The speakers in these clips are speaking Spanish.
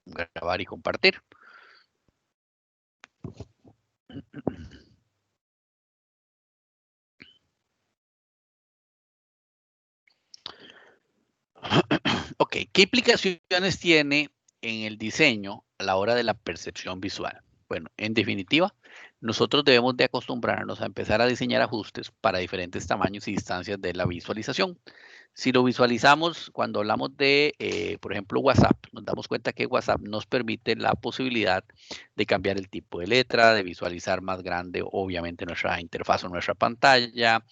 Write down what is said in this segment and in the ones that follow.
grabar y compartir. Ok, ¿qué implicaciones tiene en el diseño a la hora de la percepción visual? Bueno, en definitiva, nosotros debemos de acostumbrarnos a empezar a diseñar ajustes para diferentes tamaños y distancias de la visualización. Si lo visualizamos cuando hablamos de, por ejemplo, WhatsApp, nos damos cuenta que WhatsApp nos permite la posibilidad de cambiar el tipo de letra, de visualizar más grande, obviamente, nuestra interfaz o nuestra pantalla,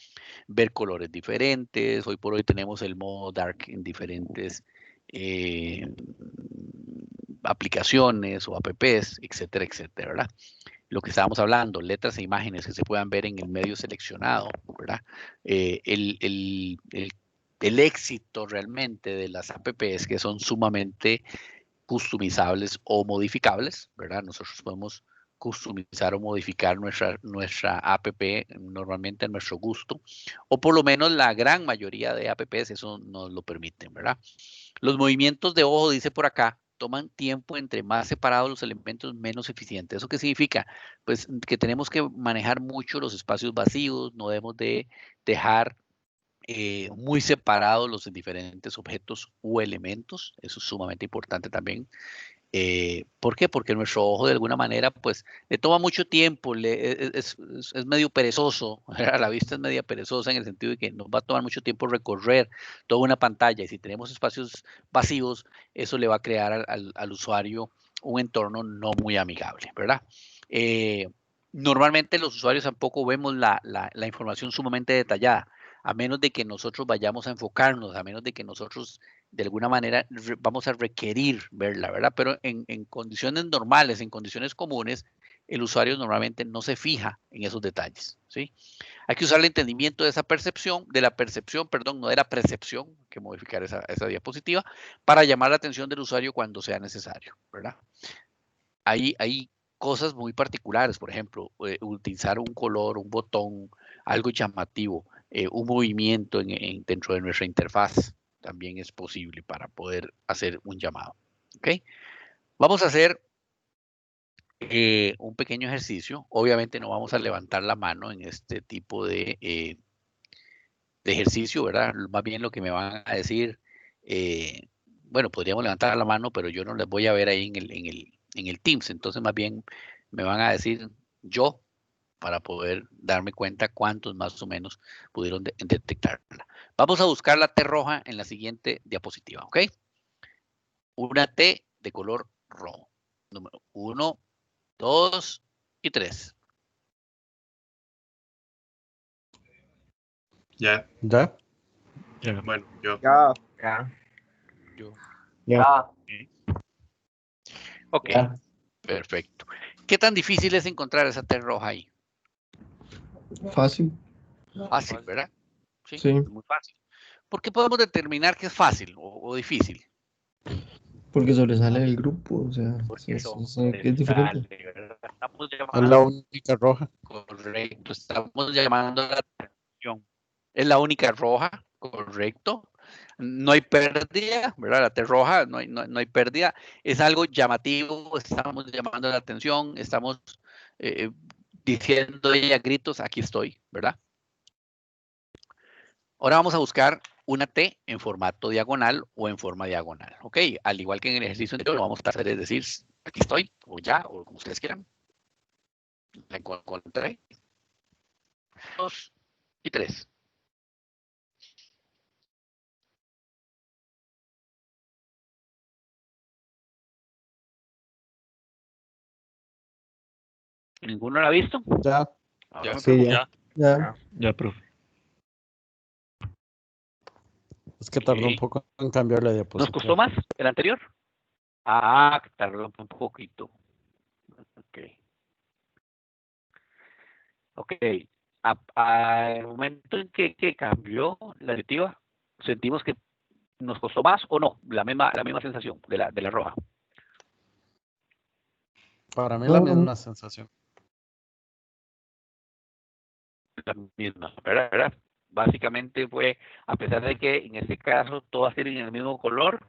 ver colores diferentes. Hoy por hoy tenemos el modo dark en diferentes eh, aplicaciones o apps, etcétera, etcétera, ¿verdad? Lo que estábamos hablando, letras e imágenes que se puedan ver en el medio seleccionado, ¿verdad? El éxito realmente de las apps que son sumamente customizables o modificables, ¿verdad? Nosotros podemos customizar o modificar nuestra app normalmente a nuestro gusto, o por lo menos la gran mayoría de apps eso nos lo permiten, ¿verdad? Los movimientos de ojo, dice por acá, toman tiempo entre más separados los elementos, menos eficiente. ¿Eso qué significa? Pues que tenemos que manejar mucho los espacios vacíos, no debemos de dejar muy separados los diferentes objetos u elementos. Eso es sumamente importante también. ¿Por qué? Porque nuestro ojo de alguna manera pues le toma mucho tiempo, es medio perezoso, la vista es media perezosa en el sentido de que nos va a tomar mucho tiempo recorrer toda una pantalla y si tenemos espacios vacíos, eso le va a crear al usuario un entorno no muy amigable, ¿verdad? Eh, Normalmente los usuarios tampoco vemos la información sumamente detallada, a menos de que nosotros vayamos a enfocarnos, a menos de que nosotros de alguna manera vamos a requerir verla, ¿verdad? Pero en condiciones normales, en condiciones comunes, el usuario normalmente no se fija en esos detalles, ¿sí? Hay que usar el entendimiento de esa percepción, perdón, no de la percepción, hay que modificar esa diapositiva, para llamar la atención del usuario cuando sea necesario, ¿verdad? Hay cosas muy particulares, por ejemplo, utilizar un color, un botón, algo llamativo, un movimiento dentro de nuestra interfaz también es posible para poder hacer un llamado. ¿Ok? Vamos a hacer un pequeño ejercicio. Obviamente no vamos a levantar la mano en este tipo de ejercicio, ¿verdad? Más bien lo que me van a decir, bueno, podríamos levantar la mano, pero yo no les voy a ver ahí en el Teams. Entonces, más bien me van a decir yo para poder darme cuenta cuántos más o menos pudieron detectarla. Vamos a buscar la T roja en la siguiente diapositiva, ¿ok? Una T de color rojo. Número 1, 2 y 3. Ya. ¿Ya? Bueno, yo. Ya. Ya. Yo. Ya. Ok, Ya. perfecto. ¿Qué tan difícil es encontrar esa T roja ahí? Fácil. Fácil, ¿verdad? Sí, Sí. es muy fácil. ¿Por qué podemos determinar que es fácil o difícil? Porque sobresale del grupo, o sea, Porque que es diferente. ¿verdad? Estamos Es la llamando, única roja. correcto, estamos llamando la atención. Es la única roja, correcto. No hay pérdida, ¿verdad? La T roja, no hay pérdida. Es algo llamativo, estamos llamando la atención, estamos eh, diciendo a gritos, aquí estoy, ¿verdad? Ahora vamos a buscar una T en formato diagonal o en forma diagonal, ¿ok? Al igual que en el ejercicio anterior, lo vamos a hacer es decir, aquí estoy, o ya, o como ustedes quieran. La encontré. 2 y 3. ¿Ninguno la ha visto? Ya. Ahora Ya. me Sí, pregunto. ya. Ya, profe. Es que tardó un Ok. poco en cambiar la ¿Nos diapositiva. costó más el anterior? Ah, tardó un poquito. Ok. Ok. Al momento en que cambió la directiva, sentimos que nos costó más o no, la misma sensación de la roja. Para mí la No, misma sensación. La misma, ¿verdad? Básicamente fue, a pesar de que en este caso todas tienen el mismo color,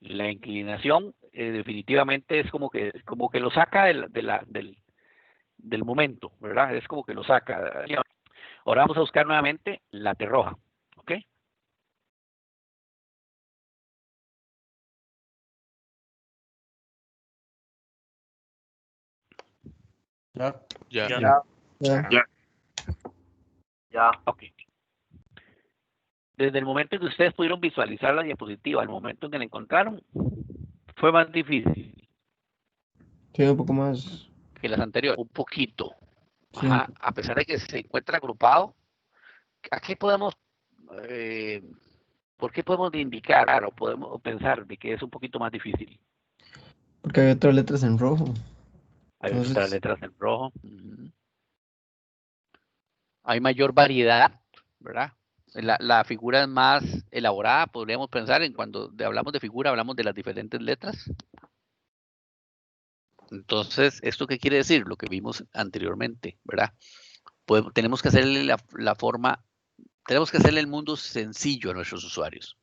La inclinación definitivamente es como que lo saca del momento, ¿verdad? Es como que lo saca. Ahora vamos a buscar nuevamente la T roja, ¿ok? Ya. Ya. Ya. Ya. Ya. Ok. Desde el momento en que ustedes pudieron visualizar la diapositiva, al momento en que la encontraron, fue más difícil Sí, un poco más. que las anteriores, un poquito. Sí. Ajá, a pesar de que se encuentra agrupado, ¿a qué podemos, eh, por qué podemos indicar o podemos pensar de que es un poquito más difícil? Porque hay otras letras en rojo. Hay otras Entonces, letras en rojo. Hay mayor variedad, ¿verdad? La figura es más elaborada, podríamos pensar en cuando hablamos de figura, hablamos de las diferentes letras. Entonces, ¿esto qué quiere decir? Lo que vimos anteriormente, ¿verdad? Tenemos que hacerle la forma, tenemos que hacerle el mundo sencillo a nuestros usuarios.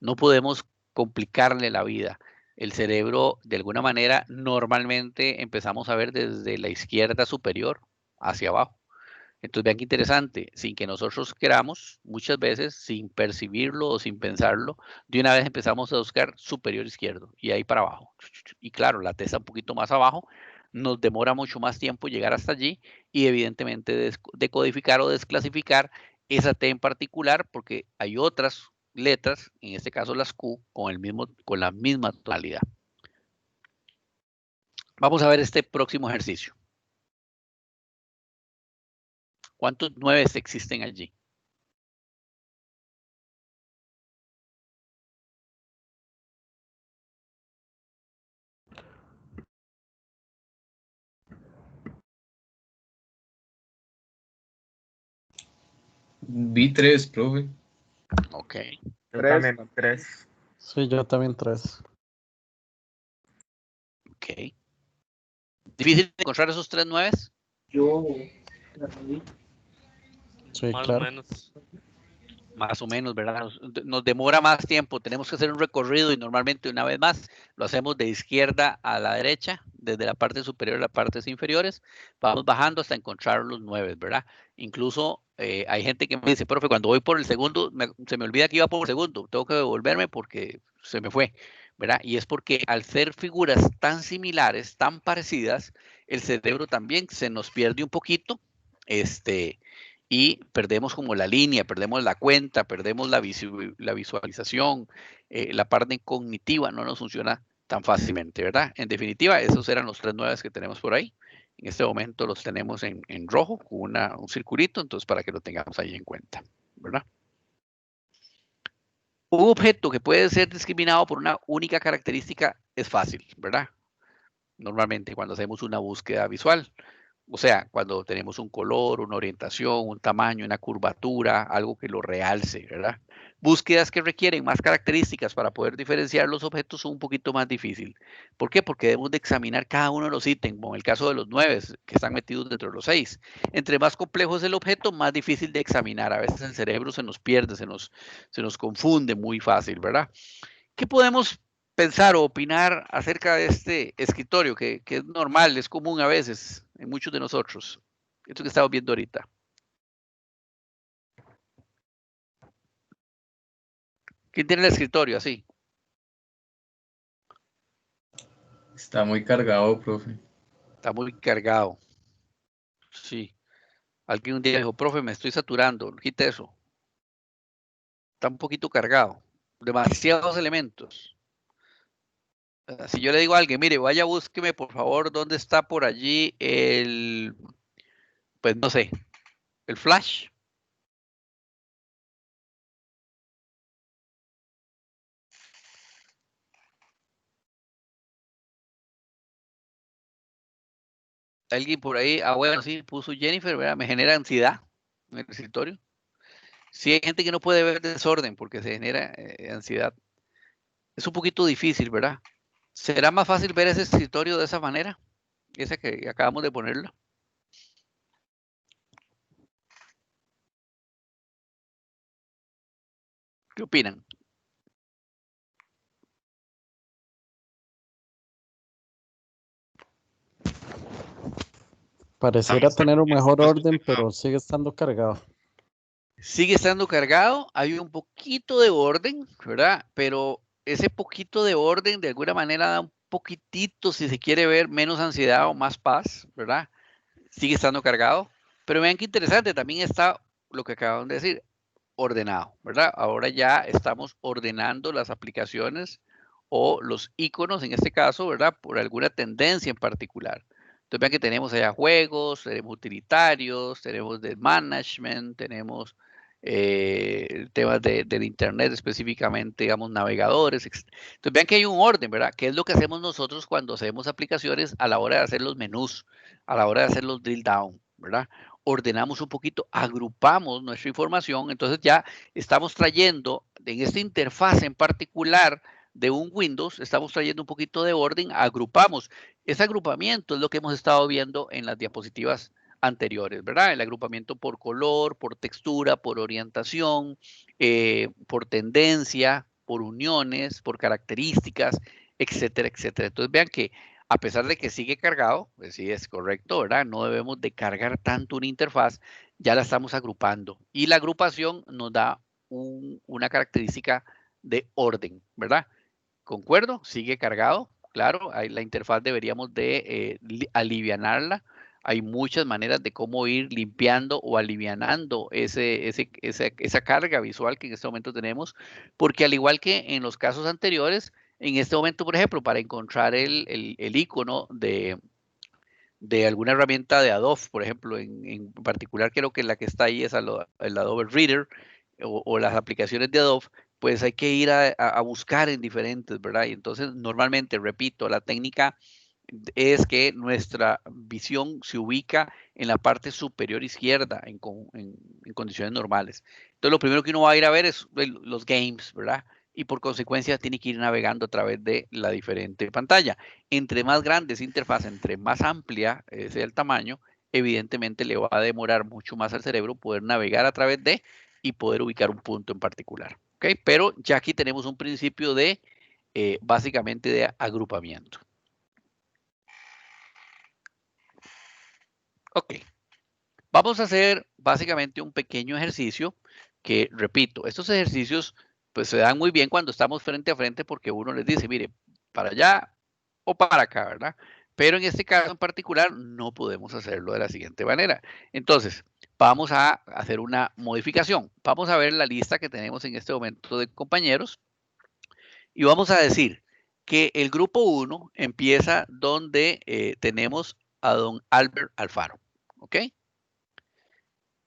No podemos complicarle la vida. El cerebro, de alguna manera, normalmente empezamos a ver desde la izquierda superior hacia abajo. Entonces, vean qué interesante, sin que nosotros queramos, muchas veces, sin percibirlo o sin pensarlo, de una vez empezamos a buscar superior izquierdo y ahí para abajo. Y claro, la T está un poquito más abajo, nos demora mucho más tiempo llegar hasta allí y evidentemente decodificar o desclasificar esa T en particular porque hay otras letras, en este caso las Q, con la misma tonalidad. Vamos a ver este próximo ejercicio. ¿Cuántos 9 existen allí? Vi 3, profe. Ok. Yo también, 3. Sí, yo también 3. Ok. ¿Difícil encontrar esos 3 nueves? Yo. Sí, Más o claro. menos. Más o menos, ¿verdad? Nos demora más tiempo, tenemos que hacer un recorrido y normalmente una vez más lo hacemos de izquierda a la derecha, desde la parte superior a las partes inferiores, vamos bajando hasta encontrar los 9, ¿verdad? Incluso hay gente que me dice, profe, cuando voy por el segundo, se me olvida que iba por el segundo, tengo que devolverme porque se me fue, ¿verdad? Y es porque al ser figuras tan similares, tan parecidas, el cerebro también se nos pierde un poquito, y perdemos como la línea, perdemos la cuenta, perdemos la visualización, la parte cognitiva no nos funciona tan fácilmente, ¿verdad? En definitiva, esos eran los 3 nuevos que tenemos por ahí. En este momento los tenemos en rojo con un circulito, entonces para que lo tengamos ahí en cuenta, ¿verdad? Un objeto que puede ser discriminado por una única característica es fácil, ¿verdad? Normalmente cuando hacemos una búsqueda visual. O sea, cuando tenemos un color, una orientación, un tamaño, una curvatura, algo que lo realce, ¿verdad? Búsquedas que requieren más características para poder diferenciar los objetos son un poquito más difícil. ¿Por qué? Porque debemos de examinar cada uno de los ítems, como en el caso de los 9 que están metidos dentro de los 6. Entre más complejo es el objeto, más difícil de examinar. A veces el cerebro se nos pierde, se nos confunde muy fácil, ¿verdad? ¿Qué podemos pensar o opinar acerca de este escritorio que es normal, es común a veces en muchos de nosotros? Esto que estamos viendo ahorita. ¿Quién tiene el escritorio así? Está muy cargado, profe. Está muy cargado. Sí. Alguien un día dijo, profe, me estoy saturando, quita eso. Está un poquito cargado. Demasiados elementos. Si yo le digo a alguien, mire, vaya, búsqueme por favor dónde está por allí pues no sé, el flash. Alguien por ahí, bueno, sí, puso Jennifer, ¿verdad? Me genera ansiedad en el escritorio. Sí, hay gente que no puede ver desorden porque se genera ansiedad. Es un poquito difícil, ¿verdad? ¿Será más fácil ver ese escritorio de esa manera? Esa que acabamos de ponerlo. ¿Qué opinan? Pareciera tener un mejor orden, pero sigue estando cargado. Sigue estando cargado, hay un poquito de orden, ¿verdad? Pero ese poquito de orden de alguna manera da un poquitito, si se quiere ver, menos ansiedad o más paz, ¿verdad? Sigue estando cargado, pero vean qué interesante, también está lo que acaban de decir, ordenado, ¿verdad? Ahora ya estamos ordenando las aplicaciones o los iconos, en este caso, ¿verdad? Por alguna tendencia en particular. Entonces vean que tenemos allá juegos, tenemos utilitarios, tenemos de management, tenemos temas del internet específicamente, digamos, navegadores. Entonces vean que hay un orden, ¿verdad? ¿Qué es lo que hacemos nosotros cuando hacemos aplicaciones a la hora de hacer los menús, a la hora de hacer los drill down, ¿verdad? Ordenamos un poquito, agrupamos nuestra información, entonces ya estamos trayendo en esta interfaz en particular de un Windows, estamos trayendo un poquito de orden, agrupamos. Ese agrupamiento es lo que hemos estado viendo en las diapositivas anteriores, ¿verdad? El agrupamiento por color, por textura, por orientación, por tendencia, por uniones, por características, etcétera, etcétera. Entonces vean que a pesar de que sigue cargado, pues sí es correcto, ¿verdad? No debemos de cargar tanto una interfaz, ya la estamos agrupando. Y la agrupación nos da una característica de orden, ¿verdad? ¿Concuerdo? Sigue cargado, claro, ahí la interfaz deberíamos de alivianarla. Hay muchas maneras de cómo ir limpiando o alivianando esa carga visual que en este momento tenemos, porque al igual que en los casos anteriores, en este momento, por ejemplo, para encontrar el icono de alguna herramienta de Adobe, por ejemplo, en particular creo que la que está ahí es el Adobe Reader o las aplicaciones de Adobe, pues hay que ir a buscar en diferentes, ¿verdad? Y entonces normalmente, repito, la técnica es que nuestra visión se ubica en la parte superior izquierda en condiciones normales. Entonces lo primero que uno va a ir a ver es los games, ¿verdad? Y por consecuencia tiene que ir navegando a través de la diferente pantalla. Entre más grande esa interfaz, entre más amplia sea el tamaño, evidentemente le va a demorar mucho más al cerebro poder navegar a través de y poder ubicar un punto en particular. ¿Ok? Pero ya aquí tenemos un principio de básicamente de agrupamiento. Ok. Vamos a hacer básicamente un pequeño ejercicio que, repito, estos ejercicios pues se dan muy bien cuando estamos frente a frente porque uno les dice, mire, para allá o para acá, ¿verdad? Pero en este caso en particular no podemos hacerlo de la siguiente manera. Entonces, vamos a hacer una modificación. Vamos a ver la lista que tenemos en este momento de compañeros y vamos a decir que el grupo 1 empieza donde tenemos a don Albert Alfaro, ¿ok?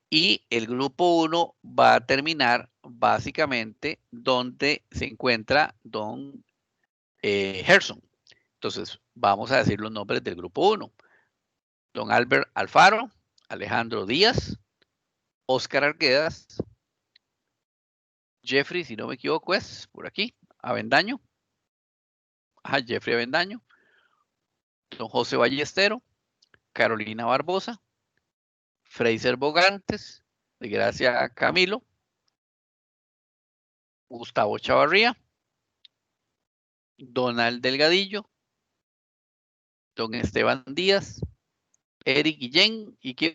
Y el grupo 1 va a terminar básicamente donde se encuentra don Gerson. Entonces, vamos a decir los nombres del grupo 1. Don Albert Alfaro, Alejandro Díaz, Oscar Arguedas, Jeffrey, si no me equivoco, es por aquí, Avendaño. Ajá, Jeffrey Avendaño, don José Ballestero, Carolina Barbosa, Fraser Bogantes, de Gracia Camilo, Gustavo Chavarría, Donald Delgadillo, don Esteban Díaz, Eric Guillén, ¿y quién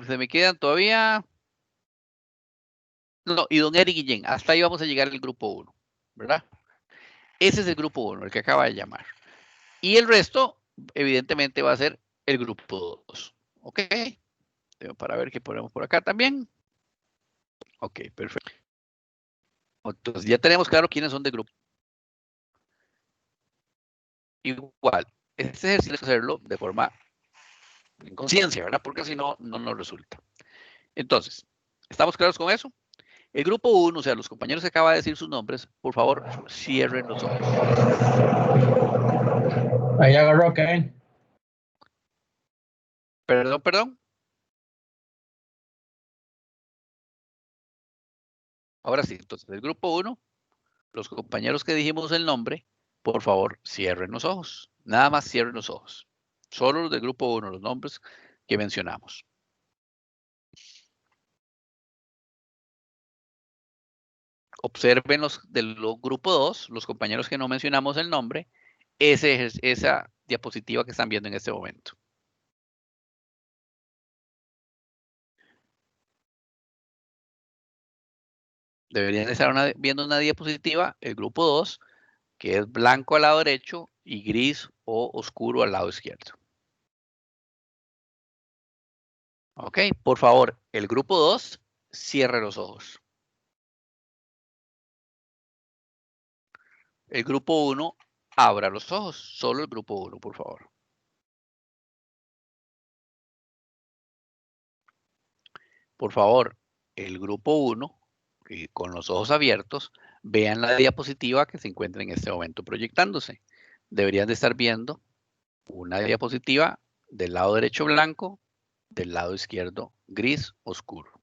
se me quedan todavía? No, y don Eric Guillén, hasta ahí vamos a llegar al grupo 1, ¿verdad? Ese es el grupo 1, el que acaba de llamar. Y el resto, evidentemente, va a ser el grupo 2, ¿ok? Para ver qué ponemos por acá también. Ok, perfecto. Entonces ya tenemos claro quiénes son de grupo. Igual, este ejercicio hay que hacerlo de forma en conciencia, ¿verdad? Porque si no, no nos resulta. Entonces, ¿estamos claros con eso? El grupo 1, o sea, los compañeros que acaba de decir sus nombres, por favor, cierren los ojos. Ahí agarró Kevin. Perdón, perdón. Ahora sí, entonces, el grupo 1, los compañeros que dijimos el nombre, por favor, cierren los ojos. Nada más cierren los ojos. Solo los del grupo 1, los nombres que mencionamos. Observen los del grupo 2, los compañeros que no mencionamos el nombre, esa diapositiva que están viendo en este momento. Deberían estar viendo una diapositiva, el grupo 2, que es blanco al lado derecho y gris o oscuro al lado izquierdo. Ok, por favor, el grupo 2, cierre los ojos. El grupo 1, abra los ojos. Solo el grupo 1, por favor. Por favor, el grupo 1, con los ojos abiertos, vean la diapositiva que se encuentra en este momento proyectándose. Deberían de estar viendo una diapositiva del lado derecho blanco, del lado izquierdo gris oscuro.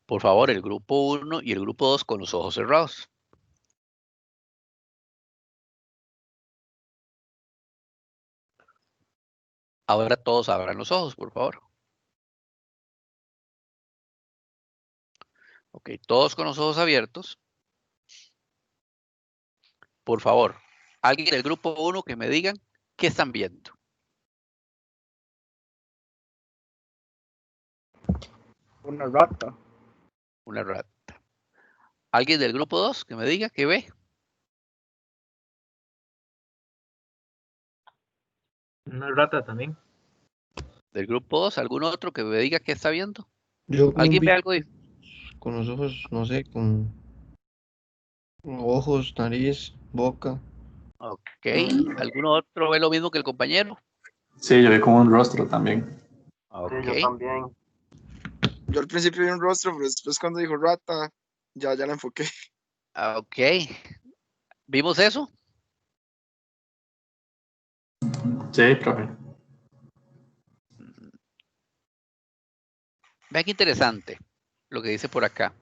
Por favor, el grupo 1 y el grupo 2 con los ojos cerrados. Ahora todos abran los ojos, por favor. Ok, todos con los ojos abiertos. Por favor, alguien del grupo 1 que me digan qué están viendo. Una rata. Una rata. ¿Alguien del grupo 2 que me diga qué ve? Una rata también. Del grupo 2, ¿algún otro que me diga qué está viendo? Yo con ¿Alguien un ve algo? con los ojos, no sé, con ojos, nariz, boca. Ok. ¿Alguno otro ve lo mismo que el compañero? Sí, yo vi como un rostro también. Ok. Sí, yo también. Yo al principio vi un rostro, pero después cuando dijo rata, ya la enfoqué. Ok. ¿Vimos eso? Sí, profe. Vean qué interesante lo que dice por acá.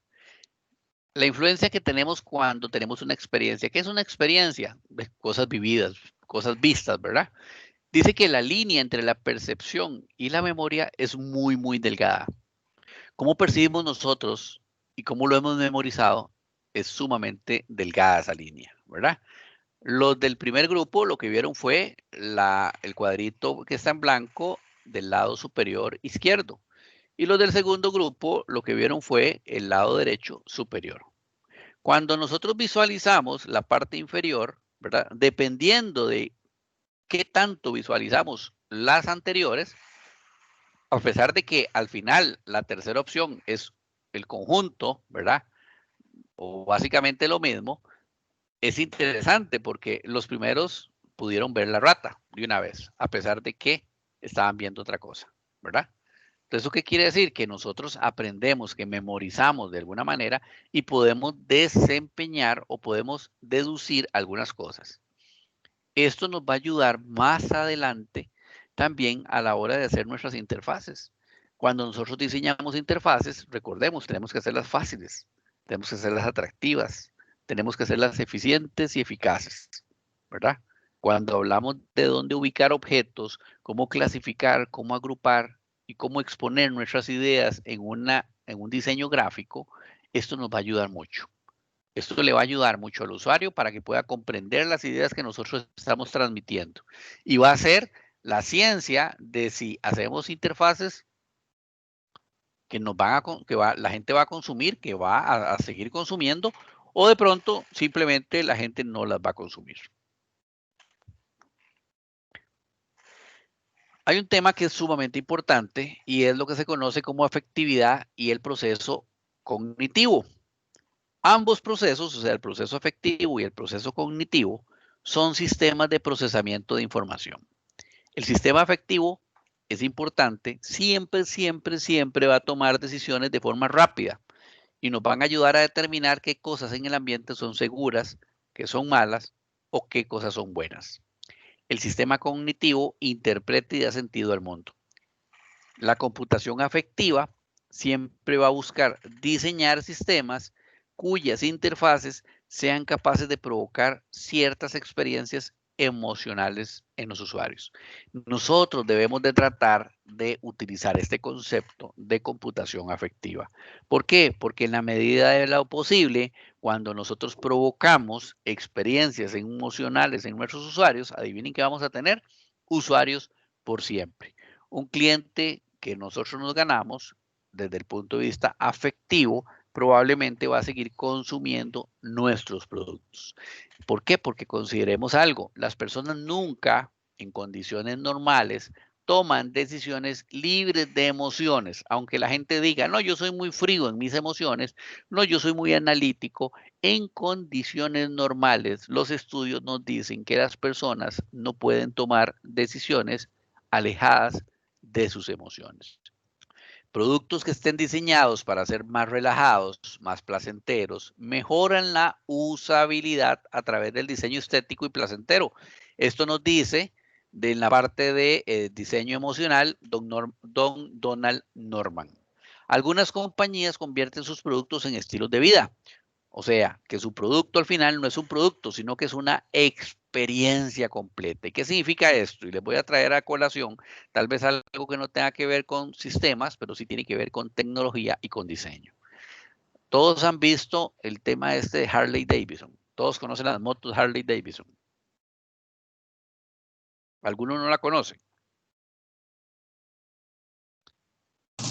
La influencia que tenemos cuando tenemos una experiencia. ¿Qué es una experiencia? De cosas vividas, cosas vistas, ¿verdad? Dice que la línea entre la percepción y la memoria es muy, muy delgada. Cómo percibimos nosotros y cómo lo hemos memorizado es sumamente delgada esa línea, ¿verdad? Los del primer grupo lo que vieron fue el cuadrito que está en blanco del lado superior izquierdo. Y los del segundo grupo lo que vieron fue el lado derecho superior. Cuando nosotros visualizamos la parte inferior, ¿verdad? Dependiendo de qué tanto visualizamos las anteriores, a pesar de que al final la tercera opción es el conjunto, ¿verdad? O básicamente lo mismo, es interesante porque los primeros pudieron ver la rata de una vez, a pesar de que estaban viendo otra cosa, ¿verdad? Entonces, ¿eso qué quiere decir? Que nosotros aprendemos, que memorizamos de alguna manera y podemos desempeñar o podemos deducir algunas cosas. Esto nos va a ayudar más adelante también a la hora de hacer nuestras interfaces. Cuando nosotros diseñamos interfaces, recordemos, tenemos que hacerlas fáciles, tenemos que hacerlas atractivas, tenemos que hacerlas eficientes y eficaces, ¿verdad? Cuando hablamos de dónde ubicar objetos, cómo clasificar, cómo agrupar y cómo exponer nuestras ideas en un diseño gráfico, esto nos va a ayudar mucho. Esto le va a ayudar mucho al usuario para que pueda comprender las ideas que nosotros estamos transmitiendo. Y va a ser la ciencia de si hacemos interfaces que la gente va a consumir, que va a seguir consumiendo, o de pronto simplemente la gente no las va a consumir. Hay un tema que es sumamente importante y es lo que se conoce como afectividad y el proceso cognitivo. Ambos procesos, o sea, el proceso afectivo y el proceso cognitivo, son sistemas de procesamiento de información. El sistema afectivo es importante, siempre va a tomar decisiones de forma rápida y nos van a ayudar a determinar qué cosas en el ambiente son seguras, qué son malas o qué cosas son buenas. El sistema cognitivo interpreta y da sentido al mundo. La computación afectiva siempre va a buscar diseñar sistemas cuyas interfaces sean capaces de provocar ciertas experiencias emocionales en los usuarios. Nosotros debemos de tratar de utilizar este concepto de computación afectiva. ¿Por qué? Porque en la medida de lo posible cuando nosotros provocamos experiencias emocionales en nuestros usuarios, adivinen qué vamos a tener, usuarios por siempre. Un cliente que nosotros nos ganamos desde el punto de vista afectivo, probablemente va a seguir consumiendo nuestros productos. ¿Por qué? Porque consideremos algo, las personas nunca, en condiciones normales, toman decisiones libres de emociones, aunque la gente diga, no, yo soy muy frío en mis emociones, no, yo soy muy analítico. En condiciones normales, los estudios nos dicen que las personas no pueden tomar decisiones alejadas de sus emociones. Productos que estén diseñados para ser más relajados, más placenteros, mejoran la usabilidad a través del diseño estético y placentero. Esto nos dice de la parte de diseño emocional, don Donald Norman. Algunas compañías convierten sus productos en estilos de vida. O sea, que su producto al final no es un producto, sino que es una experiencia completa. ¿Y qué significa esto? Y les voy a traer a colación tal vez algo que no tenga que ver con sistemas, pero sí tiene que ver con tecnología y con diseño. Todos han visto el tema este de Harley Davidson. Todos conocen las motos Harley Davidson. ¿Alguno no la conoce?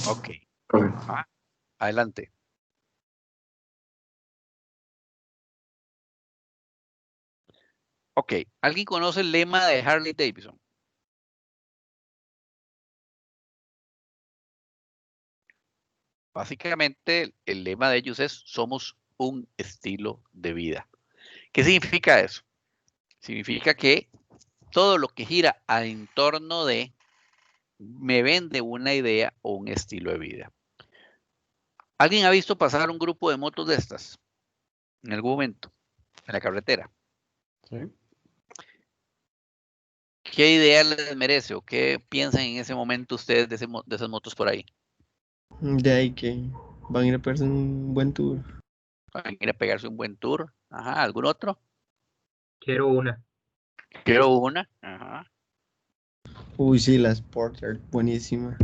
Ok. Adelante. Ok. ¿Alguien conoce el lema de Harley Davidson? Básicamente, el lema de ellos es, somos un estilo de vida. ¿Qué significa eso? Significa que todo lo que gira en torno de me vende una idea o un estilo de vida. ¿Alguien ha visto pasar un grupo de motos de estas en algún momento en la carretera? Sí. ¿Qué idea les merece o qué piensan en ese momento ustedes de esas motos por ahí? De ahí que van a ir a pegarse un buen tour. ¿Van a ir a pegarse un buen tour? Ajá, ¿algún otro? Quiero una. Quiero una. Ajá. Uy, sí, la Sporter, buenísima.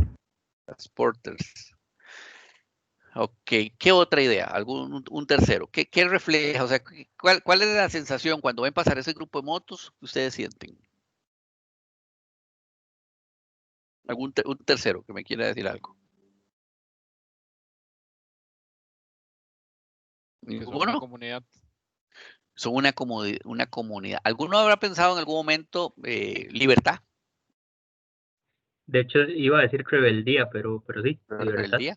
Las Porters. Ok, ¿qué otra idea? Un tercero. ¿Qué refleja? O sea, ¿cuál es la sensación cuando ven pasar ese grupo de motos que ustedes sienten? Un tercero que me quiera decir algo. Que son una ¿Ninguno? comunidad. Son una comunidad. ¿Alguno habrá pensado en algún momento libertad, De hecho, iba a decir rebeldía, pero sí, libertad. rebeldía?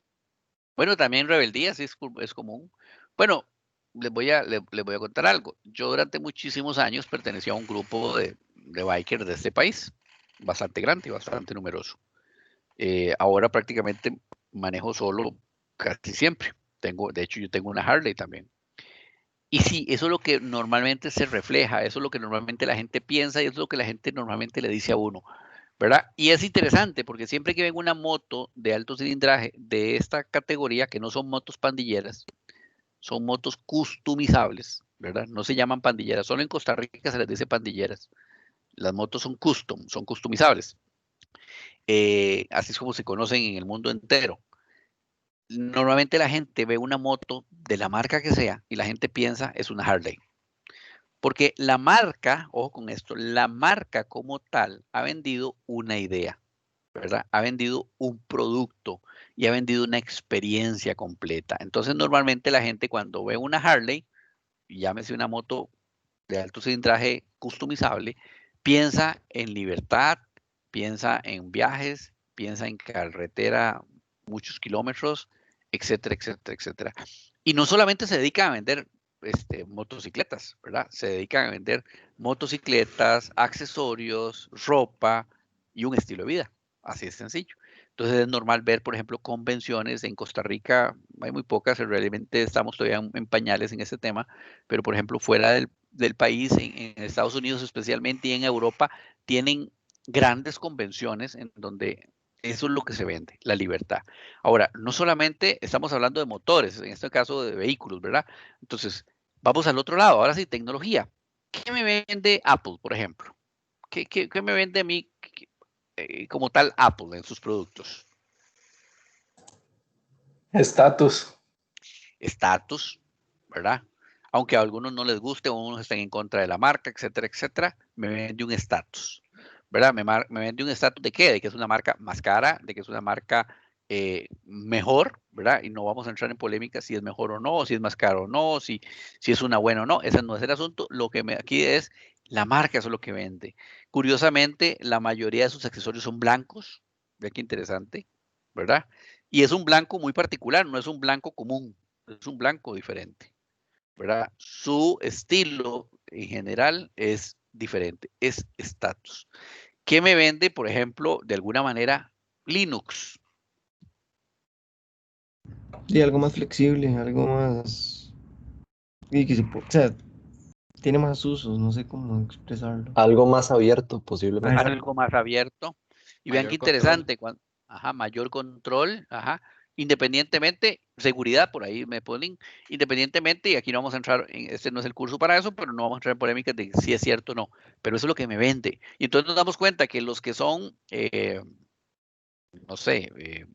Bueno, también rebeldía, sí es común. Bueno, les voy a contar algo. Yo durante muchísimos años pertenecía a un grupo de bikers de este país, bastante grande y bastante numeroso. Ahora prácticamente manejo solo casi siempre. De hecho, yo tengo una Harley también. Y sí, eso es lo que normalmente se refleja, eso es lo que normalmente la gente piensa y eso es lo que la gente normalmente le dice a uno, ¿verdad? Y es interesante porque siempre que ven una moto de alto cilindraje de esta categoría, que no son motos pandilleras, son motos customizables, ¿verdad? No se llaman pandilleras, solo en Costa Rica se les dice pandilleras. Las motos son custom, son customizables. Así es como se conocen en el mundo entero. Normalmente la gente ve una moto de la marca que sea y la gente piensa es una Harley. Porque la marca, ojo con esto, la marca como tal ha vendido una idea, ¿verdad? Ha vendido un producto y ha vendido una experiencia completa. Entonces, normalmente la gente cuando ve una Harley, llámese una moto de alto cilindraje customizable, piensa en libertad, piensa en viajes, piensa en carretera muchos kilómetros, etcétera, etcétera, etcétera. Y no solamente se dedican a vender motocicletas, ¿verdad? Se dedican a vender motocicletas, accesorios, ropa y un estilo de vida. Así de sencillo. Entonces es normal ver, por ejemplo, convenciones en Costa Rica, hay muy pocas, realmente estamos todavía en pañales en ese tema, pero por ejemplo fuera del país, en Estados Unidos especialmente y en Europa, tienen grandes convenciones en donde eso es lo que se vende, la libertad. Ahora, no solamente estamos hablando de motores, en este caso de vehículos, ¿verdad? Entonces, vamos al otro lado, ahora sí, tecnología. ¿Qué me vende Apple, por ejemplo? ¿Qué me vende a mí como tal Apple en sus productos? Estatus. Estatus, ¿verdad? Aunque a algunos no les guste o unos estén en contra de la marca, etcétera, etcétera, me vende un estatus, ¿verdad? Me vende un estatus de qué, de que es una marca más cara, de que es una marca mejor, ¿verdad? Y no vamos a entrar en polémica si es mejor o no, si es más caro o no, si es una buena o no, ese no es el asunto. Lo que aquí es la marca, eso es lo que vende. Curiosamente, la mayoría de sus accesorios son blancos, ve qué interesante, ¿verdad? Y es un blanco muy particular, no es un blanco común, es un blanco diferente, ¿verdad? Su estilo en general es diferente, es estatus. ¿Qué me vende, por ejemplo, de alguna manera, Linux? Y algo más flexible, algo más. Y que o sea, tiene más usos, no sé cómo expresarlo. Algo más abierto, posiblemente. Algo más abierto. Y vean qué Mayor control. interesante, ajá, mayor control, ajá, independientemente, seguridad, por ahí me ponen, independientemente, y aquí no vamos a entrar, este no es el curso para eso, pero no vamos a entrar en polémicas de si es cierto o no, pero eso es lo que me vende. Y entonces nos damos cuenta que los que son, no sé,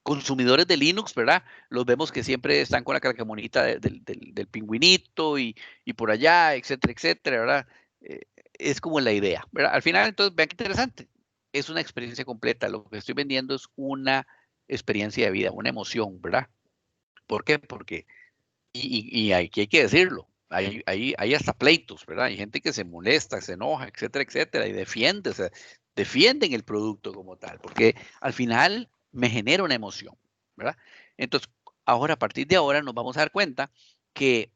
consumidores de Linux, ¿verdad? Los vemos que siempre están con la calcamonita del pingüinito y por allá, etcétera, etcétera, ¿verdad? Es como la idea, ¿verdad? Al final, entonces, vean qué interesante. Es una experiencia completa. Lo que estoy vendiendo es una experiencia de vida, una emoción, ¿verdad? ¿Por qué? Porque, y aquí hay que decirlo, hay hasta pleitos, ¿verdad? Hay gente que se molesta, se enoja, etcétera, etcétera, y defiende, o sea, defienden el producto como tal, porque al final me genera una emoción, ¿verdad? Entonces, ahora, a partir de ahora, nos vamos a dar cuenta que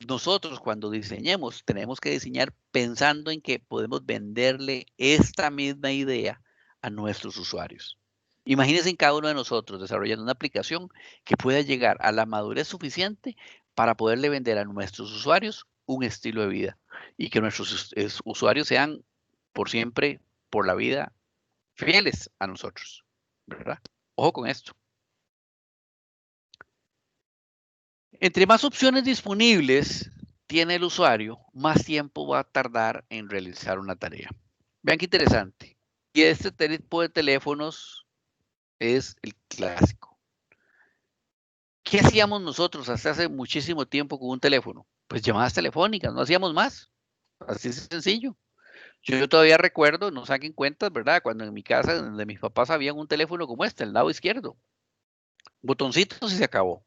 nosotros cuando diseñemos, tenemos que diseñar pensando en que podemos venderle esta misma idea a nuestros usuarios. Imagínense en cada uno de nosotros desarrollando una aplicación que pueda llegar a la madurez suficiente para poderle vender a nuestros usuarios un estilo de vida y que nuestros usuarios sean por siempre, por la vida, fieles a nosotros, ¿verdad? Ojo con esto. Entre más opciones disponibles tiene el usuario, más tiempo va a tardar en realizar una tarea. Vean qué interesante. Y este tipo de teléfonos es el clásico. ¿Qué hacíamos nosotros hasta hace muchísimo tiempo con un teléfono? Pues llamadas telefónicas, no hacíamos más. Así es sencillo. Yo todavía recuerdo, no saquen cuentas, ¿verdad? Cuando en mi casa, donde mis papás habían un teléfono como este, al lado izquierdo. Botoncitos y se acabó.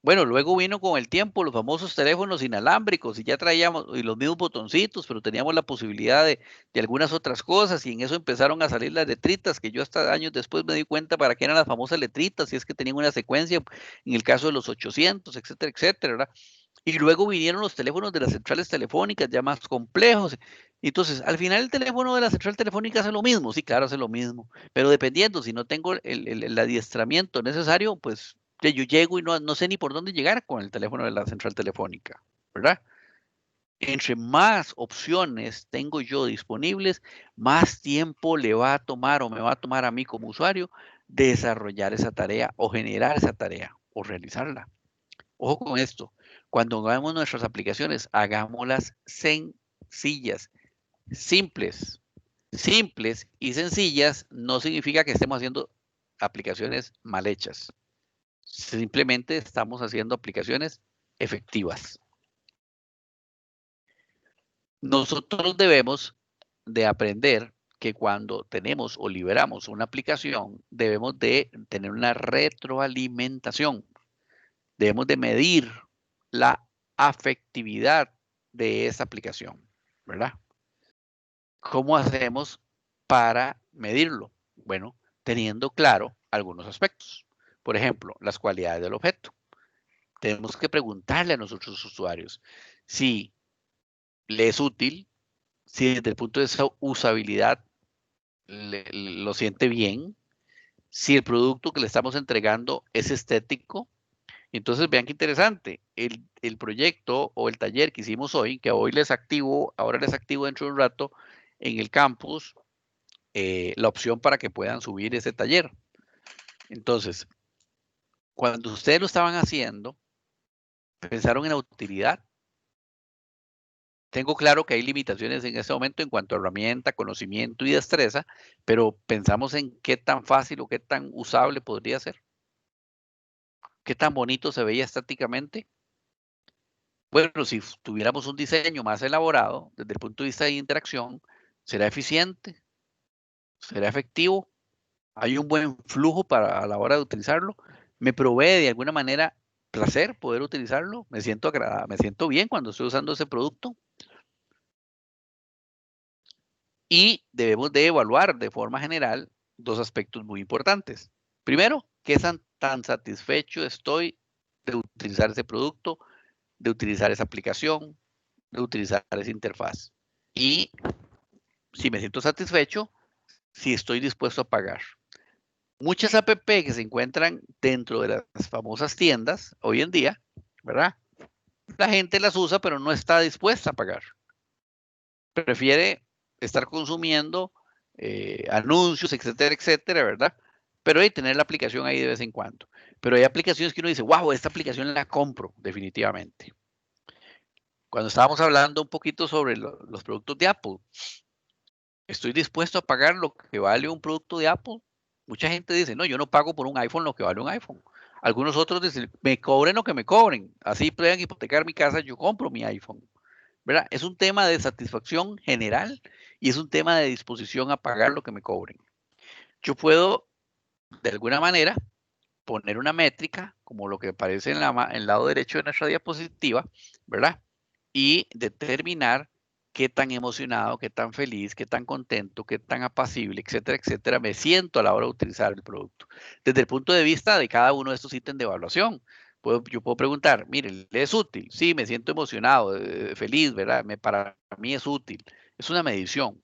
Bueno, luego vino con el tiempo los famosos teléfonos inalámbricos y ya traíamos y los mismos botoncitos, pero teníamos la posibilidad de algunas otras cosas y en eso empezaron a salir las letritas que yo hasta años después me di cuenta para qué eran las famosas letritas, si es que tenían una secuencia, en el caso de los 800, etcétera, etcétera, ¿verdad? Y luego vinieron los teléfonos de las centrales telefónicas ya más complejos. Entonces, al final el teléfono de la central telefónica hace lo mismo, sí, claro, hace lo mismo, pero dependiendo, si no tengo el adiestramiento necesario, pues yo llego y no sé ni por dónde llegar con el teléfono de la central telefónica, ¿verdad? Entre más opciones tengo yo disponibles, más tiempo le va a tomar o me va a tomar a mí como usuario desarrollar esa tarea o generar esa tarea o realizarla. Ojo con esto, cuando hagamos nuestras aplicaciones, hagámoslas sencillas, simples. Simples y sencillas no significa que estemos haciendo aplicaciones mal hechas. Simplemente estamos haciendo aplicaciones efectivas. Nosotros debemos de aprender que cuando tenemos o liberamos una aplicación, debemos de tener una retroalimentación. Debemos de medir la afectividad de esa aplicación, ¿verdad? ¿Cómo hacemos para medirlo? Bueno, teniendo claro algunos aspectos. Por ejemplo, las cualidades del objeto. Tenemos que preguntarle a nuestros usuarios si le es útil, si desde el punto de usabilidad lo siente bien, si el producto que le estamos entregando es estético. Entonces, vean qué interesante, el proyecto o el taller que hicimos hoy, que hoy les activo, ahora les activo dentro de un rato en el campus, la opción para que puedan subir ese taller. Entonces, cuando ustedes lo estaban haciendo, pensaron en la utilidad. Tengo claro que hay limitaciones en este momento en cuanto a herramienta, conocimiento y destreza, pero pensamos en qué tan fácil o qué tan usable podría ser. Qué tan bonito se veía estáticamente. Bueno, si tuviéramos un diseño más elaborado desde el punto de vista de interacción, ¿será eficiente? ¿Será efectivo? ¿Hay un buen flujo a la hora de utilizarlo? ¿Me provee de alguna manera placer poder utilizarlo? ¿Me siento agradable? ¿Me siento bien cuando estoy usando ese producto? Y debemos de evaluar de forma general dos aspectos muy importantes. Primero, ¿qué tan satisfecho estoy de utilizar ese producto, de utilizar esa aplicación, de utilizar esa interfaz? Y si me siento satisfecho, si estoy dispuesto a pagar. Muchas app que se encuentran dentro de las famosas tiendas hoy en día, ¿verdad? La gente las usa, pero no está dispuesta a pagar. Prefiere estar consumiendo anuncios, etcétera, etcétera, ¿verdad? Pero hay que tener la aplicación ahí de vez en cuando. Pero hay aplicaciones que uno dice, wow, esta aplicación la compro definitivamente. Cuando estábamos hablando un poquito sobre los productos de Apple, ¿estoy dispuesto a pagar lo que vale un producto de Apple? Mucha gente dice, no, yo no pago por un iPhone lo que vale un iPhone. Algunos otros dicen, me cobren lo que me cobren. Así puedan hipotecar mi casa, yo compro mi iPhone. ¿Verdad? Es un tema de satisfacción general y es un tema de disposición a pagar lo que me cobren. Yo puedo, de alguna manera, poner una métrica, como lo que aparece en el lado derecho de nuestra diapositiva, ¿verdad? Y determinar qué tan emocionado, qué tan feliz, qué tan contento, qué tan apacible, etcétera, etcétera, me siento a la hora de utilizar el producto. Desde el punto de vista de cada uno de estos ítems de evaluación, yo puedo preguntar, mire, ¿le es útil? Sí, me siento emocionado, feliz, ¿verdad? Para mí es útil. Es una medición.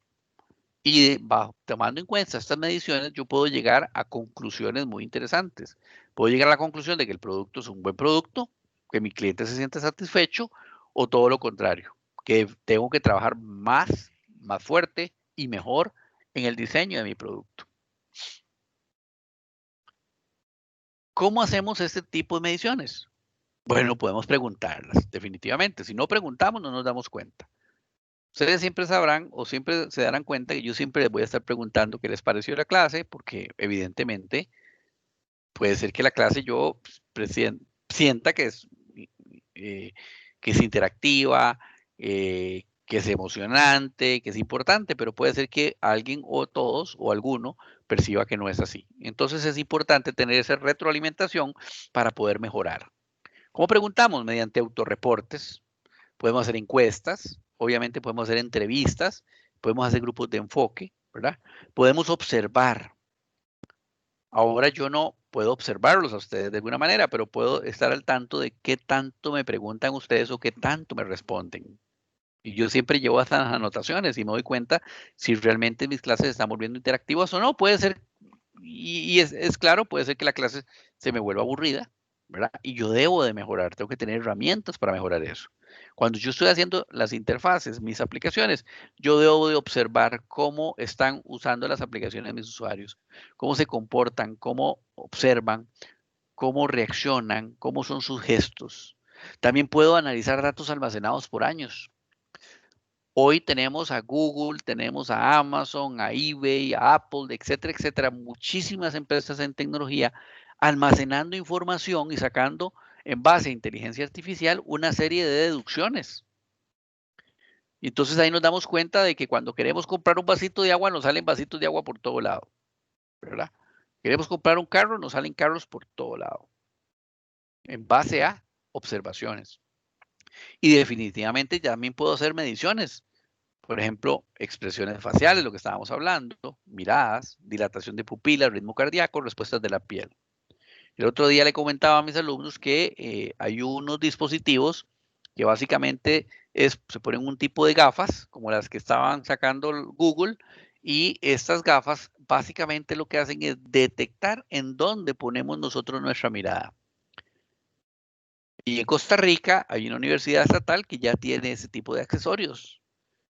Y tomando en cuenta estas mediciones, yo puedo llegar a conclusiones muy interesantes. Puedo llegar a la conclusión de que el producto es un buen producto, que mi cliente se siente satisfecho, o todo lo contrario, que tengo que trabajar más fuerte y mejor en el diseño de mi producto. ¿Cómo hacemos este tipo de mediciones? Bueno, podemos preguntarlas, definitivamente. Si no preguntamos, no nos damos cuenta. Ustedes siempre sabrán o siempre se darán cuenta que yo siempre les voy a estar preguntando qué les pareció la clase, porque evidentemente puede ser que la clase yo sienta que es interactiva, que es emocionante, que es importante, pero puede ser que alguien o todos o alguno perciba que no es así. Entonces es importante tener esa retroalimentación para poder mejorar. ¿Cómo preguntamos? Mediante autorreportes. Podemos hacer encuestas, obviamente podemos hacer entrevistas, podemos hacer grupos de enfoque, ¿verdad? Podemos observar. Ahora yo no puedo observarlos a ustedes de alguna manera, pero puedo estar al tanto de qué tanto me preguntan ustedes o qué tanto me responden. Y yo siempre llevo estas anotaciones y me doy cuenta si realmente mis clases están volviendo interactivas o no. Puede ser, y es claro, puede ser que la clase se me vuelva aburrida, ¿verdad? Y yo debo de mejorar, tengo que tener herramientas para mejorar eso. Cuando yo estoy haciendo las interfaces, mis aplicaciones, yo debo de observar cómo están usando las aplicaciones mis usuarios, cómo se comportan, cómo observan, cómo reaccionan, cómo son sus gestos. También puedo analizar datos almacenados por años. Hoy tenemos a Google, tenemos a Amazon, a eBay, a Apple, etcétera, etcétera, muchísimas empresas en tecnología almacenando información y sacando en base a inteligencia artificial una serie de deducciones. Y entonces ahí nos damos cuenta de que cuando queremos comprar un vasito de agua, nos salen vasitos de agua por todo lado, ¿verdad? Queremos comprar un carro, nos salen carros por todo lado, en base a observaciones. Y definitivamente también puedo hacer mediciones. Por ejemplo, expresiones faciales, lo que estábamos hablando, miradas, dilatación de pupilas, ritmo cardíaco, respuestas de la piel. El otro día le comentaba a mis alumnos que hay unos dispositivos que básicamente se ponen un tipo de gafas, como las que estaban sacando Google, y estas gafas básicamente lo que hacen es detectar en dónde ponemos nosotros nuestra mirada. Y en Costa Rica hay una universidad estatal que ya tiene ese tipo de accesorios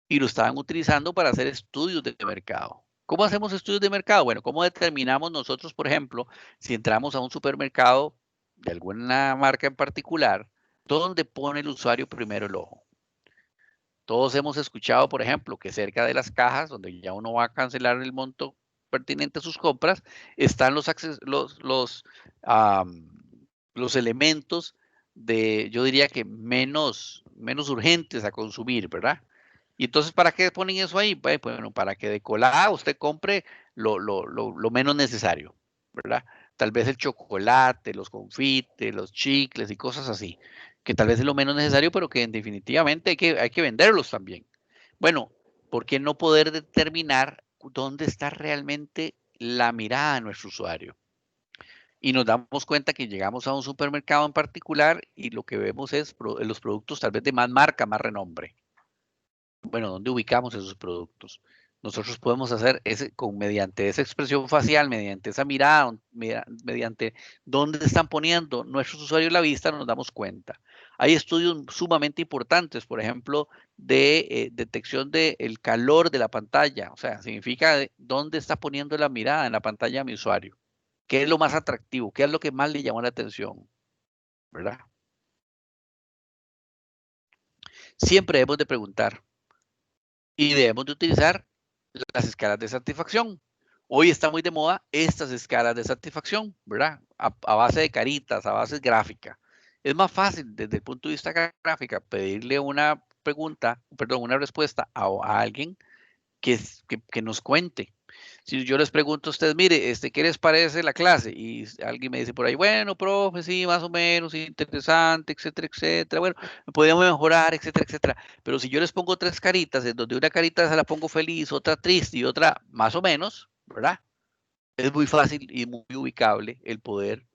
y lo estaban utilizando para hacer estudios de mercado. ¿Cómo hacemos estudios de mercado? Bueno, ¿cómo determinamos nosotros, por ejemplo, si entramos a un supermercado de alguna marca en particular, dónde pone el usuario primero el ojo? Todos hemos escuchado, por ejemplo, que cerca de las cajas, donde ya uno va a cancelar el monto pertinente a sus compras, están los elementos de, yo diría que menos menos urgentes a consumir, ¿verdad? Y entonces, ¿para qué ponen eso ahí? Bueno, para que de colada usted compre lo menos necesario, ¿verdad? Tal vez el chocolate, los confites, los chicles y cosas así, que tal vez es lo menos necesario, pero que definitivamente hay que venderlos también. Bueno, ¿por qué no poder determinar dónde está realmente la mirada de nuestro usuario? Y nos damos cuenta que llegamos a un supermercado en particular y lo que vemos es los productos tal vez de más marca, más renombre. Bueno, ¿dónde ubicamos esos productos? Nosotros podemos hacer mediante esa expresión facial, mediante esa mirada, mediante dónde están poniendo nuestros usuarios la vista, nos damos cuenta. Hay estudios sumamente importantes, por ejemplo, de detección del calor de la pantalla, o sea, significa dónde está poniendo la mirada en la pantalla de mi usuario. ¿Qué es lo más atractivo? ¿Qué es lo que más le llamó la atención? ¿Verdad? Siempre debemos de preguntar y debemos de utilizar las escalas de satisfacción. Hoy está muy de moda estas escalas de satisfacción, ¿verdad? A base de caritas, a base gráfica. Es más fácil desde el punto de vista gráfica pedirle una pregunta, perdón, una respuesta a alguien que nos cuente. Si yo les pregunto a ustedes, mire, ¿qué les parece la clase? Y alguien me dice por ahí, bueno, profe, sí, más o menos, interesante, etcétera, etcétera. Bueno, podríamos mejorar, etcétera, etcétera. Pero si yo les pongo 3 caritas, en donde una carita se la pongo feliz, otra triste y otra más o menos, ¿verdad? Es muy fácil y muy ubicable el poder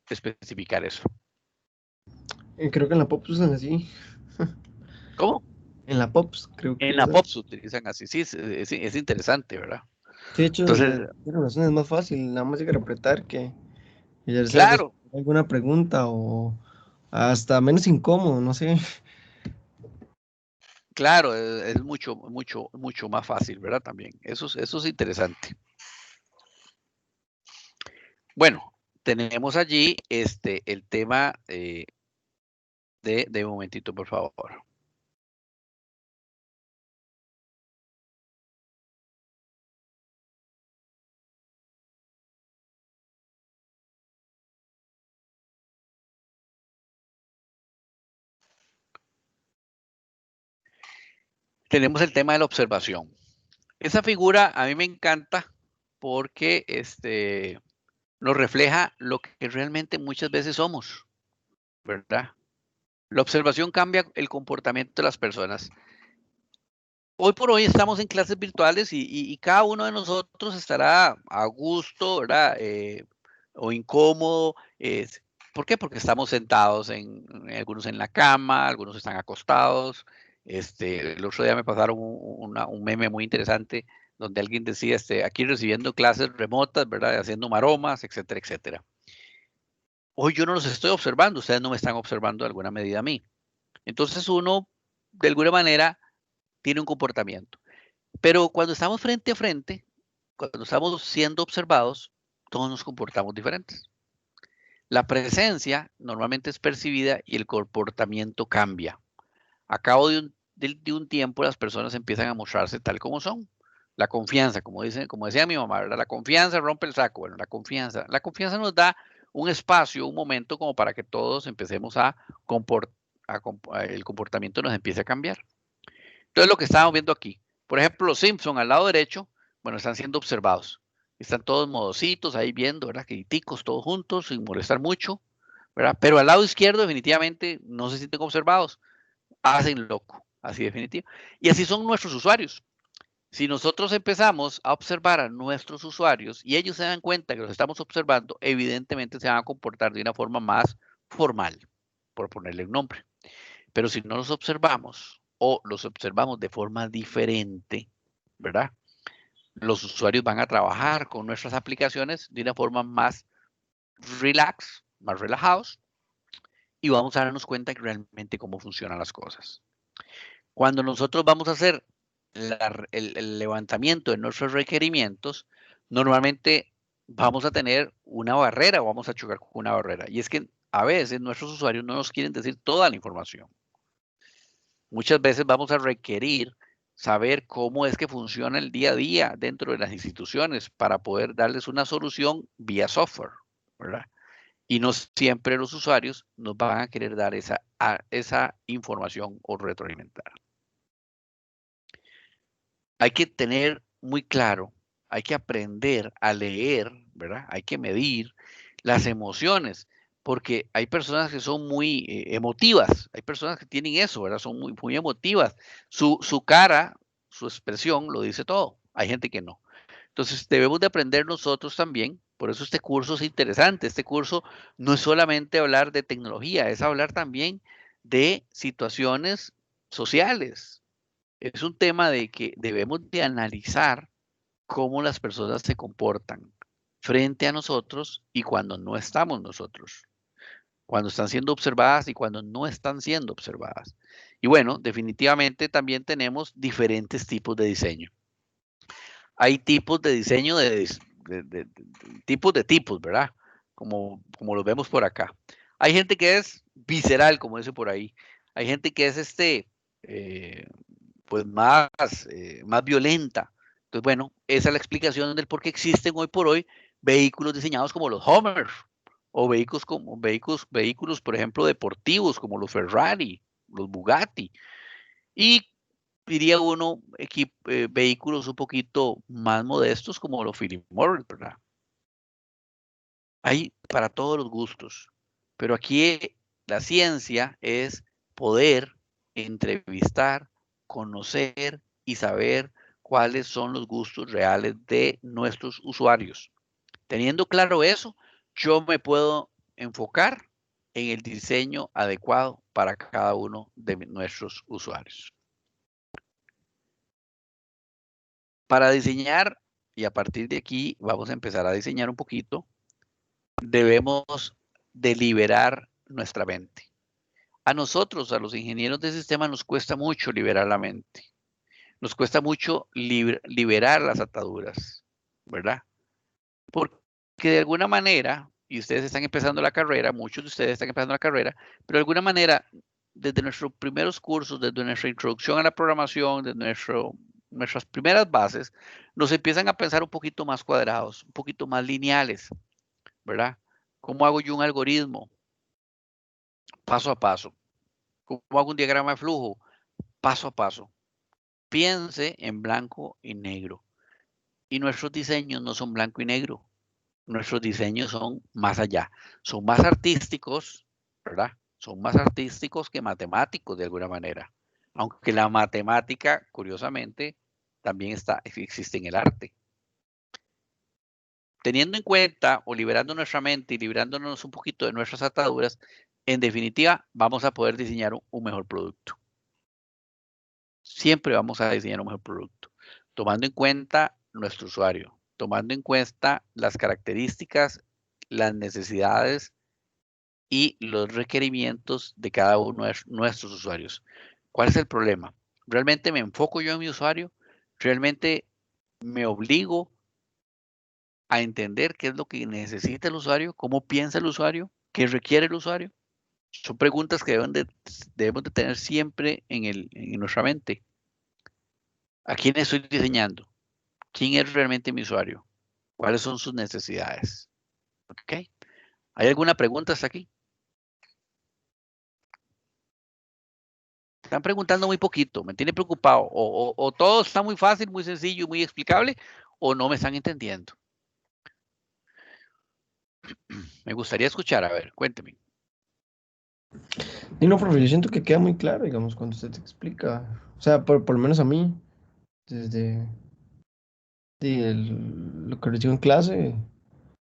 especificar eso. Creo que en la POPs usan así. ¿Cómo? En la POPs, creo que En la usan. POP se utilizan así. Sí, es interesante, ¿verdad? Sí, de hecho, Entonces, tiene razón, es más fácil, nada más hay que apretar que ya sea claro, alguna pregunta o hasta menos incómodo, no sé. claro, es mucho, mucho, mucho más fácil, ¿verdad? También. Eso es interesante. Bueno, tenemos allí el tema de un momentito, por favor. Tenemos el tema de la observación. Esa figura a mí me encanta porque nos refleja lo que realmente muchas veces somos, ¿verdad? La observación cambia el comportamiento de las personas. Hoy por hoy estamos en clases virtuales y cada uno de nosotros estará a gusto, ¿verdad? O incómodo. ¿Por qué? Porque estamos sentados algunos en la cama, algunos están acostados. El otro día me pasaron un meme muy interesante donde alguien decía, aquí recibiendo clases remotas, ¿verdad? Haciendo maromas, etcétera, etcétera. Hoy yo no los estoy observando, ustedes no me están observando de alguna medida a mí. Entonces uno, de alguna manera, tiene un comportamiento. Pero cuando estamos frente a frente, cuando estamos siendo observados, todos nos comportamos diferentes. La presencia normalmente es percibida y el comportamiento cambia. A cabo de un tiempo, las personas empiezan a mostrarse tal como son. La confianza, como decía mi mamá, ¿verdad? La confianza rompe el saco. Bueno, la confianza nos da un espacio, un momento como para que todos empecemos el comportamiento nos empiece a cambiar. Entonces, lo que estamos viendo aquí, por ejemplo, los Simpson al lado derecho, bueno, están siendo observados. Están todos modositos ahí viendo, ¿verdad? Quiticos, todos juntos, sin molestar mucho, ¿verdad? Pero al lado izquierdo, definitivamente, no se sienten observados. Hacen loco, así definitivo. Y así son nuestros usuarios. Si nosotros empezamos a observar a nuestros usuarios y ellos se dan cuenta que los estamos observando, evidentemente se van a comportar de una forma más formal, por ponerle un nombre. Pero si no los observamos o los observamos de forma diferente, ¿verdad? Los usuarios van a trabajar con nuestras aplicaciones de una forma más relax, más relajados, y vamos a darnos cuenta realmente cómo funcionan las cosas. Cuando nosotros vamos a hacer el levantamiento de nuestros requerimientos, normalmente vamos a tener una barrera o vamos a chocar con una barrera. Y es que a veces nuestros usuarios no nos quieren decir toda la información. Muchas veces vamos a requerir saber cómo es que funciona el día a día dentro de las instituciones para poder darles una solución vía software, ¿verdad? Y no siempre los usuarios nos van a querer dar esa información o retroalimentar. Hay que tener muy claro, hay que aprender a leer, ¿verdad? Hay que medir las emociones, porque hay personas que son muy emotivas, hay personas que tienen eso, ¿verdad? Son muy, muy emotivas. Su cara, su expresión lo dice todo. Hay gente que no. Entonces debemos de aprender nosotros también. Por eso este curso es interesante. Este curso no es solamente hablar de tecnología, es hablar también de situaciones sociales. Es un tema de que debemos de analizar cómo las personas se comportan frente a nosotros y cuando no estamos nosotros, cuando están siendo observadas y cuando no están siendo observadas. Y bueno, definitivamente también tenemos diferentes tipos de diseño. Hay tipos de diseño tipos de tipos, ¿verdad? Como los vemos por acá. Hay gente que es visceral, como dice por ahí. Hay gente que es pues más violenta. Entonces, bueno, esa es la explicación del por qué existen hoy por hoy vehículos diseñados como los Hummer o vehículos, por ejemplo, deportivos como los Ferrari, los Bugatti. Y diría uno, vehículos un poquito más modestos como los Philip Morris, ¿verdad? Hay para todos los gustos, pero aquí la ciencia es poder entrevistar, conocer y saber cuáles son los gustos reales de nuestros usuarios. Teniendo claro eso, yo me puedo enfocar en el diseño adecuado para cada uno de nuestros usuarios. Para diseñar, y a partir de aquí vamos a empezar a diseñar un poquito, debemos de liberar nuestra mente. A nosotros, a los ingenieros de sistema, nos cuesta mucho liberar la mente. Nos cuesta mucho liberar las ataduras, ¿verdad? Porque de alguna manera, y ustedes están empezando la carrera, muchos de ustedes están empezando la carrera, pero de alguna manera, desde nuestros primeros cursos, desde nuestra introducción a la programación, desde nuestras primeras bases, nos empiezan a pensar un poquito más cuadrados, un poquito más lineales, ¿verdad? ¿Cómo hago yo un algoritmo? Paso a paso. ¿Cómo hago un diagrama de flujo? Paso a paso. Piense en blanco y negro. Y nuestros diseños no son blanco y negro. Nuestros diseños son más allá. Son más artísticos, ¿verdad? Son más artísticos que matemáticos de alguna manera. Aunque la matemática, curiosamente, también existe en el arte. Teniendo en cuenta o liberando nuestra mente y liberándonos un poquito de nuestras ataduras, en definitiva, vamos a poder diseñar un mejor producto. Siempre vamos a diseñar un mejor producto, tomando en cuenta nuestro usuario, tomando en cuenta las características, las necesidades y los requerimientos de cada uno de nuestros usuarios. ¿Cuál es el problema? ¿Realmente me enfoco yo en mi usuario? ¿Realmente me obligo a entender qué es lo que necesita el usuario? ¿Cómo piensa el usuario? ¿Qué requiere el usuario? Son preguntas que debemos de tener siempre en nuestra mente. ¿A quién estoy diseñando? ¿Quién es realmente mi usuario? ¿Cuáles son sus necesidades? ¿Ok? ¿Hay alguna pregunta hasta aquí? Están preguntando muy poquito, me tiene preocupado. O todo está muy fácil, muy sencillo, muy explicable, o no me están entendiendo. Me gustaría escuchar, a ver, cuénteme. Y no, profe, yo siento que queda muy claro, digamos, cuando usted te explica. O sea, por lo menos a mí, desde lo que recibo en clase,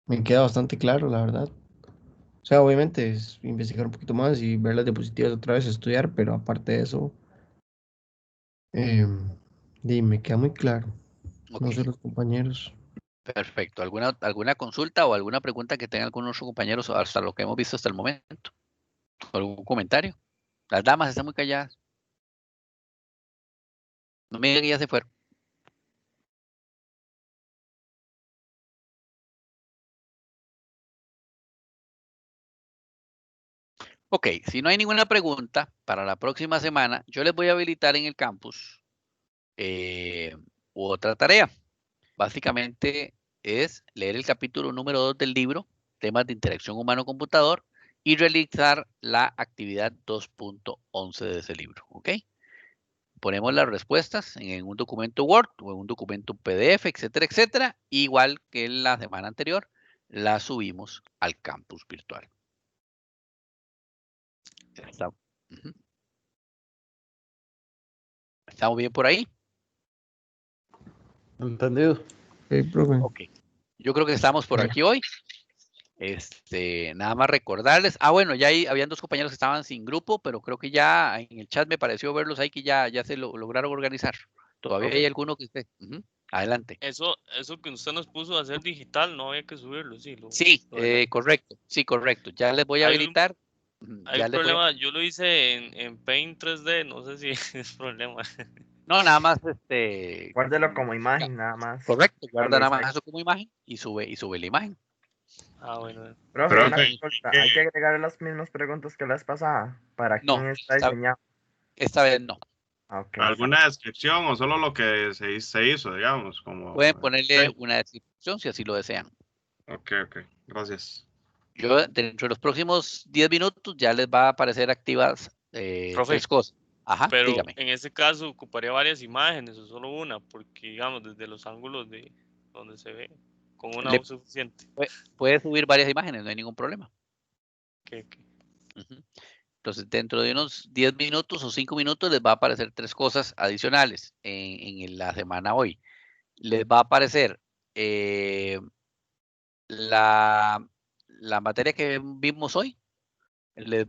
me queda bastante claro, la verdad. O sea, obviamente es investigar un poquito más y ver las diapositivas otra vez, estudiar, pero aparte de eso, me queda muy claro. No Ok, sé los compañeros. perfecto. ¿Alguna consulta o alguna pregunta que tengan algunos compañeros hasta lo que hemos visto hasta el momento? ¿Algún comentario? Las damas están muy calladas. No me digan que ya se fueron. Ok, si no hay ninguna pregunta, para la próxima semana yo les voy a habilitar en el campus otra tarea. Básicamente es leer el capítulo número 2 del libro temas de interacción humano-computador y realizar la actividad 2.11 de ese libro, ¿ok? Ponemos las respuestas en un documento Word o en un documento PDF, etcétera, etcétera. Igual que la semana anterior, la subimos al campus virtual. ¿Estamos bien por ahí? Entendido. Sí, profe. Ok. Yo creo que estamos por aquí hoy. Nada más recordarles. Bueno, ya habían 2 compañeros que estaban sin grupo, pero creo que ya en el chat me pareció verlos ahí que ya se lograron organizar. Todavía hay alguno que esté. Adelante. Eso que usted nos puso a hacer digital, no había que subirlo, sí. Sí, correcto. Sí, correcto. Ya les voy a habilitar. Hay un problema, yo lo hice en Paint 3D, no sé si es problema. No, nada más Guárdelo como imagen, nada más. Correcto, guarda nada más eso como imagen y sube la imagen. Bueno. Profe, una consulta, ¿hay que agregar las mismas preguntas que la vez pasada? ¿Para quién está diseñado? Esta vez no. Okay. ¿Alguna descripción o solo lo que se hizo, digamos? Pueden ponerle una descripción si así lo desean. Ok, gracias. Yo, dentro de los próximos 10 minutos, ya les va a aparecer activas 3 cosas. Ajá, pero dígame. En ese caso, ¿ocuparía varias imágenes o solo una? Porque, digamos, desde los ángulos de donde se ve, con una es suficiente. Puede subir varias imágenes, no hay ningún problema. Okay. Entonces, dentro de unos 10 minutos o 5 minutos les va a aparecer 3 cosas adicionales en la semana hoy. Les va a aparecer la materia que vimos hoy. Les